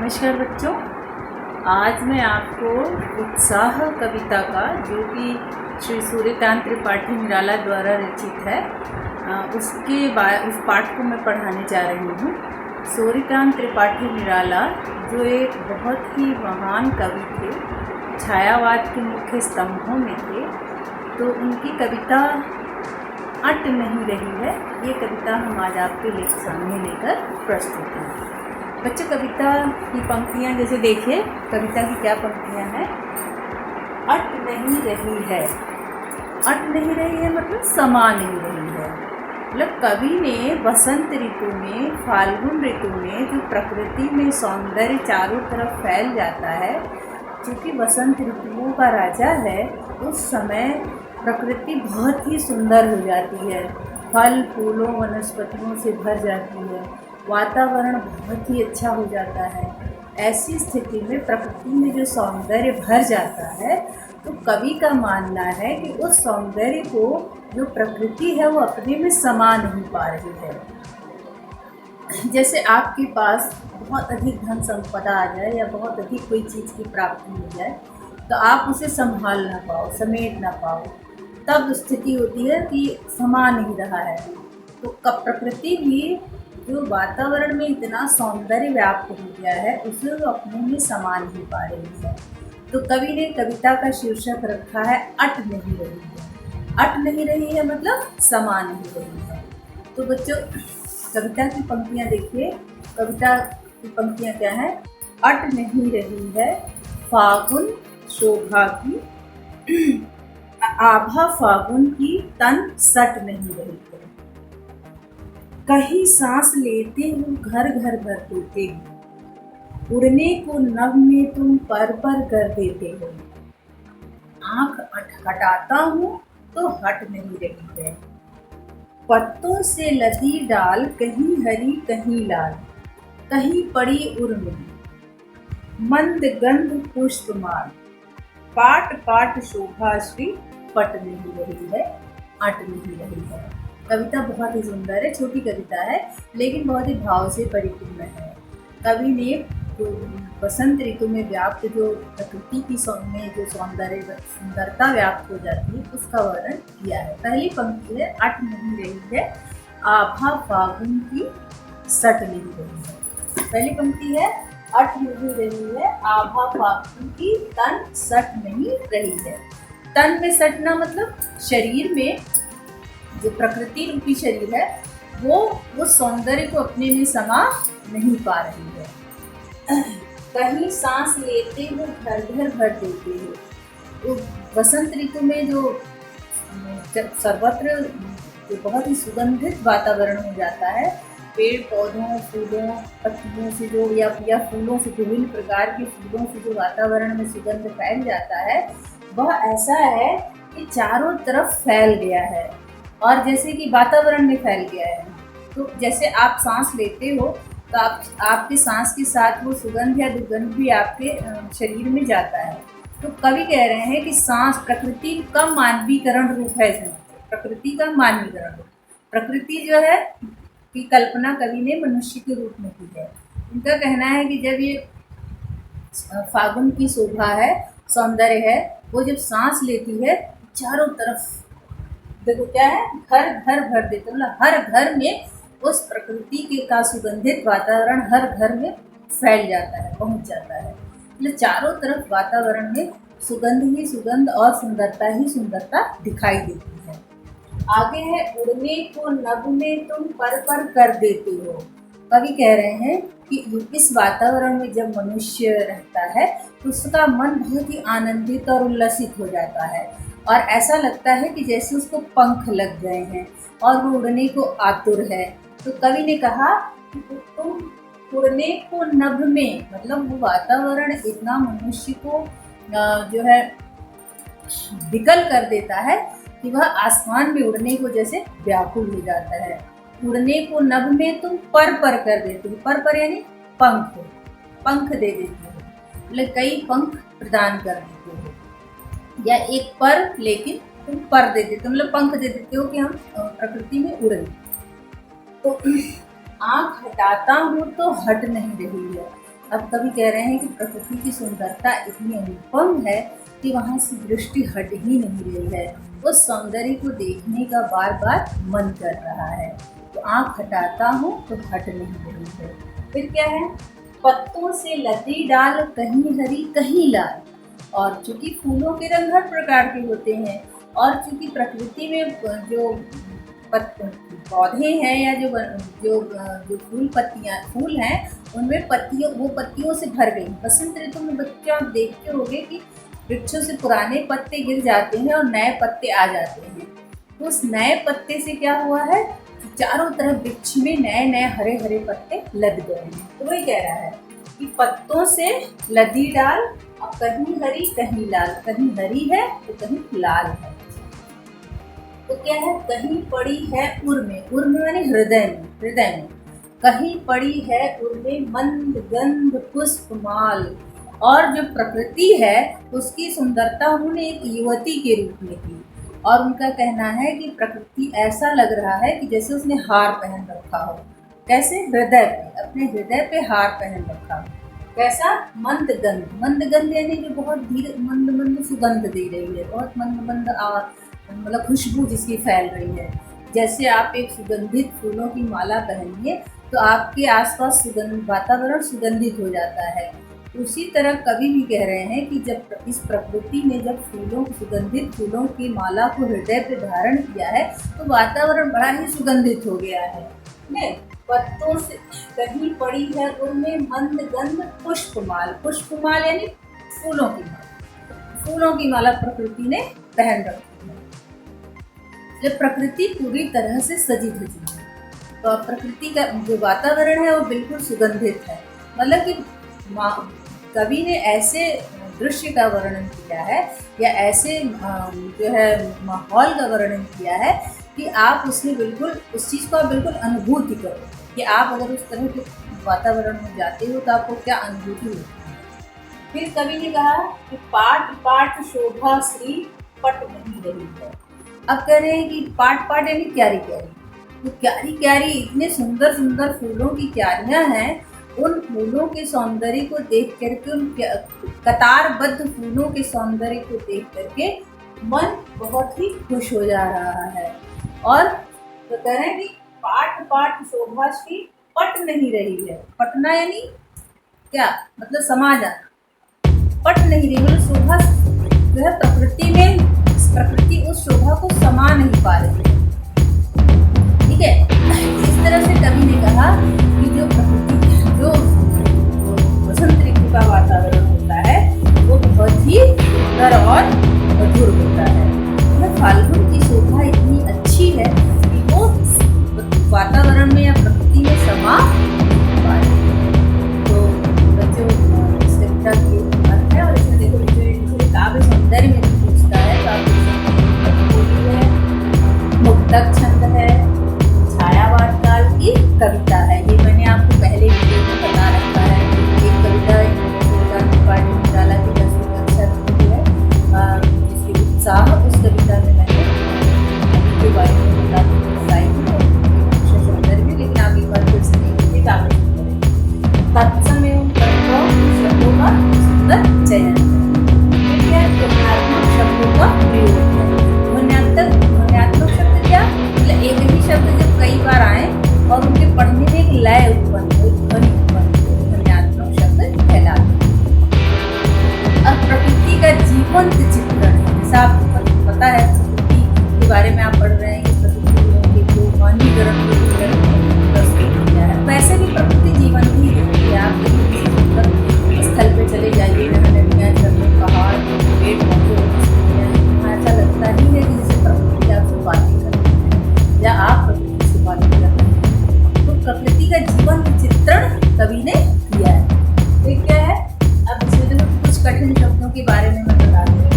नमस्कार बच्चों, आज मैं आपको उत्साह कविता का जो कि श्री सूर्यकांत त्रिपाठी निराला द्वारा रचित है उस पाठ को मैं पढ़ाने जा रही हूँ। सूर्यकांत त्रिपाठी निराला जो एक बहुत ही महान कवि थे, छायावाद के मुख्य स्तंभों में थे, तो उनकी कविता अट नहीं रही है। ये कविता हम आज आपके सामने लेकर प्रस्तुत हैं। बच्चों, कविता की पंक्तियाँ जैसे देखिए, कविता की क्या पंक्तियाँ हैं। अट नहीं रही है, अट नहीं रही है मतलब समा नहीं रही है। मतलब कवि ने बसंत ऋतु में, फाल्गुन ऋतु में जो प्रकृति में सौंदर्य चारों तरफ फैल जाता है, क्योंकि बसंत ऋतुओं का राजा है, उस समय प्रकृति बहुत ही सुंदर हो जाती है, फल फूलों वनस्पतियों से भर जाती है, वातावरण बहुत ही अच्छा हो जाता है। ऐसी स्थिति में प्रकृति में जो सौंदर्य भर जाता है, तो कवि का मानना है कि उस सौंदर्य को जो प्रकृति है वो अपने में समा नहीं पा रही है। जैसे आपके पास बहुत अधिक धन संपदा आ जाए या बहुत अधिक कोई चीज़ की प्राप्ति हो जाए, तो आप उसे संभाल ना पाओ, समेट ना पाओ, तब स्थिति होती है कि समा नहीं रहा है। तो प्रकृति भी जो वातावरण में इतना सौंदर्य व्याप्त हो गया है, उसे वो अपने में समा नहीं पा रही है। तो कवि ने कविता का शीर्षक रखा है अट नहीं रही है। अट नहीं रही है मतलब समा नहीं रही है। तो बच्चों, कविता की पंक्तियाँ देखिए। कविता की पंक्तियाँ क्या है। अट नहीं रही है फागुन शोभा की, आभा फागुन की तन सट नहीं रही है। कहीं सांस लेते हो घर घर भर देते हो, उड़ने को नभ में तुम पर पर कर देते हो। आँख हटाता हूँ तो हट नहीं रही है। पत्तों से लदी डाल कहीं हरी कहीं लाल, कहीं पड़ी उर्मिली, मंद गंध पुष्पमाल, पाट पाट शोभा श्री पट नहीं रही है, अट नहीं रही है। कविता बहुत ही सुंदर है, छोटी कविता है लेकिन बहुत ही भाव से परिपूर्ण है। कवि ने जो बसंत ऋतु में व्याप्त जो प्रकृति की में जो सुंदरता व्याप्त हो जाती है, उसका वर्णन किया है। पहली पंक्ति है अट नहीं रही है, आभा फागुन की सट नहीं रही है। पहली पंक्ति है अट नहीं रही है, आभा फागुन की तन सट नहीं रही है। तन में सटना मतलब शरीर में जो प्रकृति रूपी शरीर है वो सौंदर्य को अपने में समा नहीं पा रही है। कहीं सांस लेते हो घर घर भर देते हो। तो बसंत ऋतु में जो सर्वत्र जो बहुत ही सुगंधित वातावरण हो जाता है, पेड़ पौधों फूलों पत्तियों से जो या फूलों से, विभिन्न प्रकार के फूलों से जो वातावरण में सुगंध फैल जाता है, वह ऐसा है कि चारों तरफ फैल गया है और जैसे कि वातावरण में फैल गया है। तो जैसे आप सांस लेते हो तो आपके सांस के साथ वो सुगंध या दुर्गंध भी आपके शरीर में जाता है। तो कवि कह रहे हैं कि सांस प्रकृति का मानवीकरण रूप है। प्रकृति का मानवीकरण रूप, प्रकृति जो है की कल्पना कवि ने मनुष्य के रूप में की है। उनका कहना है कि जब ये फागुन की शोभा है, सौंदर्य है, वो जब सांस लेती है चारों तरफ देखो क्या है, घर घर भर देते, मतलब हर घर में उस प्रकृति के का सुगंधित वातावरण हर घर में फैल जाता है, पहुंच जाता है। मतलब चारों तरफ वातावरण में सुगंध ही सुगंध और सुंदरता ही सुंदरता दिखाई देती है। आगे है उड़ने को नभ में तुम पर पर कर देते हो। कवि कह रहे हैं कि इस वातावरण में जब मनुष्य रहता है तो उसका मन बहुत ही आनंदित और उल्लसित हो जाता है और ऐसा लगता है कि जैसे उसको पंख लग गए हैं और वो उड़ने को आतुर है। तो कवि ने कहा कि तुम उड़ने को नभ में, मतलब वो वातावरण इतना मनुष्य को जो है विकल कर देता है कि वह आसमान में उड़ने को जैसे व्याकुल हो जाता है। उड़ने को नभ में तुम पर पर कर देते हो। पर यानी पंख दे देते हो, मतलब कई पंख प्रदान कर देते हो, या एक पर लेकिन तुम पर दे देते हो, मतलब पंख दे देते हो कि हम प्रकृति में उड़े। तो आँख हटाता हूँ तो हट नहीं रही है। अब कवि कह रहे हैं कि प्रकृति की सुंदरता इतनी अनुपम है कि वहाँ से दृष्टि हट ही नहीं रही है। उस सौंदर्य को देखने का बार बार मन कर रहा है, तो आँख हटाता हूँ तो हट नहीं रही है। फिर क्या है, पत्तों से लदी डाल कहीं हरी कहीं लाल। और चूंकि फूलों के रंग हर प्रकार के होते हैं, और चूंकि प्रकृति में जो पौधे हैं या जो फूल हैं उनमें पत्तियों से भर गई। बसंत ऋतु में बच्चे आप देखते होंगे कि वृक्षों से पुराने पत्ते गिर जाते हैं और नए पत्ते आ जाते हैं। तो उस नए पत्ते से क्या हुआ है, चारों तरफ वृक्ष में नए नए हरे हरे पत्ते लद गए हैं। तो वही कह रहा है कि पत्तों से लदी डाल, अब कहीं हरी कहीं लाल, कहीं हरी है तो कहीं लाल है। तो क्या है, कहीं पड़ी है उर में यानी हृदय में, कहीं पड़ी है उर में मंद गंध पुष्पमाल। और जो प्रकृति है उसकी सुंदरता उन्होंने एक युवती के रूप में की, और उनका कहना है कि प्रकृति ऐसा लग रहा है कि जैसे उसने हार पहन रखा हो। कैसे, हृदय पे, अपने हृदय पे हार पहन रखा हो। कैसा, मंद गंध यानी जो बहुत धीरे मंद सुगंध दे रही है, बहुत मंद मतलब खुशबू जिसकी फैल रही है। जैसे आप एक सुगंधित फूलों की माला पहनिए तो आपके आसपास वातावरण सुगंधित हो जाता है। उसी तरह कवि भी कह रहे हैं कि जब इस प्रकृति ने जब सुगंधित फूलों की माला को हृदय पे धारण किया है तो वातावरण बड़ा ही सुगंधित हो गया है। पत्तों से कहीं पड़ी है उनमें मंद गंध पुष्पमाल यानी फूलों की माला प्रकृति ने पहन रखी है। जब प्रकृति पूरी तरह से सजी धजी है तो प्रकृति का जो वातावरण है वो बिल्कुल सुगंधित है। मतलब कि कवि ने ऐसे दृश्य का वर्णन किया है या ऐसे जो है माहौल का वर्णन किया है कि आप उसमें बिल्कुल उस चीज़ को आप बिल्कुल अनुभूति करो कि आप अगर उस तरह के वातावरण में जाते हो तो आपको क्या अनुभूति होती है। फिर कवि ने कहा कि पाट पाट शोभा श्री पट नहीं रही है। अब कह रहे हैं कि पाट यानी क्यारी, तो क्यारी इतने सुंदर फूलों की क्यारियां हैं। उन फूलों के सौंदर्य को देख करके, उन कतारबद्ध फूलों के सौंदर्य को देख करके मन बहुत ही खुश हो जा रहा है। और तो कह रहे हैं कि पाट पाट शोभा श्री पट नहीं रही है। पटना यानी क्या, मतलब समा जाना। पट नहीं रही मतलब शोभा जो है प्रकृति उस शोभा को समा नहीं पा रही है। ठीक है, इस तरह से कवि ने कहा कि जो बसंत ऋतु का वातावरण होता है वो बहुत ही सुंदर और मधुर होता है। फाल्गुन की शोभा इतनी अच्छी है कि वो वातावरण में या प्रकृति में समा पा रही है। तो बच्चों इस कविता की अर्थ है, और इसमें देखो जो काव्य सौंदर्य में पूछता है तो आप मुक्तक छंद है, छायावाद काल की कविता है। ये मैंने आपको पहले वीडियो में बता रखा है। एक कविता त्रिपाठी निराला की 10वीं कक्षा की है, जिसकी उत्साह, उस कविता में मैंने के बारे में बताई है सौंदर्य में। लेकिन आप एक बार फिर से देखिए कागज तत्समय शब्दों का सुंदर चयन है, ध्वन्यात्मक शब्दों का प्रयोग है। ध्वन्यात्मक शब्द क्या, मतलब एक ही शब्द जब कई बार आए और उनके पढ़ने में एक लय उत्पन्न हो, ध्वनि उत्पन्न हो, ध्वन्यात्मक शब्द कहलाते हैं। अब प्रकृति का जीवंत चित्रण है, जैसा आपको पता है प्रकृति के बारे में आप पढ़ रहे हैं कि प्रकृति के मानवीकरण किया है। वैसे भी प्रकृति जीवन ही होती है। आप स्थल पे चले जाइए, नदियाँ, झरने, पहाड़, पेड़ पौधे, ऐसा लगता ही है कि जैसे प्रकृति आपसे बातें करती है या आप प्रकृति से बातें करते हैं। तो प्रकृति का जीवन चित्रण कवि ने किया है। तो क्या है, अब इसमें कुछ कठिन शब्दों के बारे में मैं बता रही हूँ।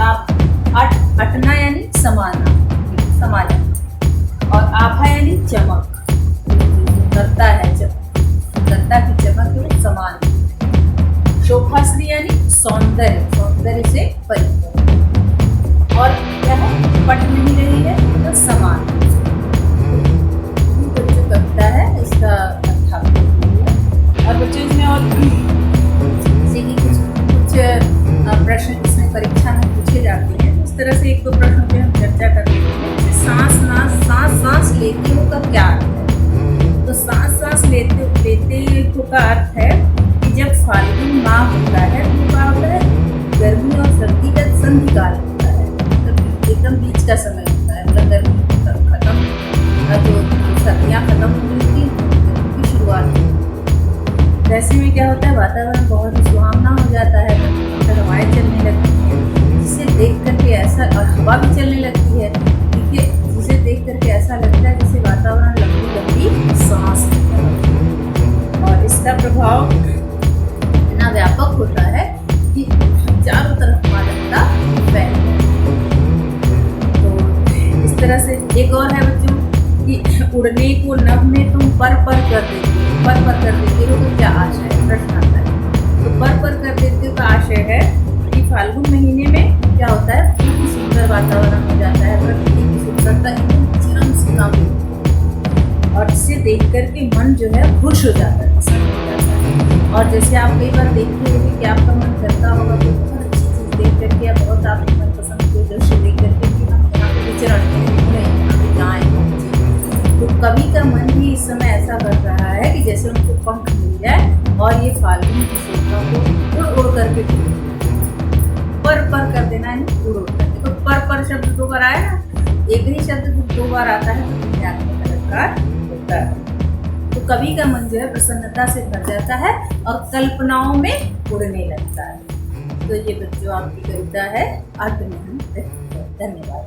आप अटना यानी समाना, समा जाना, और आभा यानी चमक, सुंदरता है, सुंदरता की चमक है समान। शोभाश्री यानी सौंदर्य से परिपूर्ण, और क्या है, पट नहीं रही है मतलब समान। जो कविता है इसका अर्थ का अर्थ है कि जब फाल्गुन माह होता है तो क्या होता है, गर्मी और सर्दी का संधि काल होता है, मतलब एकदम बीच का समय होता है, मतलब गर्मी खत्म, जो सर्दियाँ खत्म हो गई थी, गर्मी की शुरुआत होती है। वैसे में क्या होता है, वातावरण बहुत ही सुहावना हो जाता है, हवाएं चलने लगती हैं, जिसे देख करके ऐसा, और हवा भी चलने लगती है, ठीक है, जिसे देख करके ऐसा लगता है जैसे वातावरण लंबी लंबी सांस लेता है। और इसका प्रभाव इतना व्यापक होता है कि चारों तरफ मादकता फैल जाती है। तो इस तरह से एक और है बच्चों कि उड़ने को नभ में तुम पर कर देते हो, पर कर देते हो तो क्या आशय है, प्रश्न आता है। तो पर कर देते हो का आशय है कि फाल्गुन महीने में क्या होता है, बहुत ही सुंदर वातावरण हो जाता है, प्रकृति की सुंदरता एकदम चरम सीमा पे होती है, और इसे देख करके मन जो है खुश हो जाता है, प्रसन्न हो जाता है। और जैसे आप कई बार देखते होंगे कि आपका मन करता होगा कोई बहुत अच्छी चीज़ देख करके या बहुत आपके मनपसंद कोई दृश्य देख करके कि हम यहाँ पे विचरण करें, यहाँ पे जाएँ, तो कवि का मन भी इस समय ऐसा कर रहा है कि जैसे उनको पंख मिल जाए और ये फाल्गुन की शोभा को उड़ करके पर कर देना है, उड़ करके। तो पर शब्द दो बार आया ना, एक ही शब्द दो बार आता है तो ध्यात्मक अलंकार होता है। तो कवि का मन जो है प्रसन्नता से भर जाता है और कल्पनाओं में उड़ने लगता है। तो ये बच्चों आपकी कविता है, आत्मनिर्भर। धन्यवाद।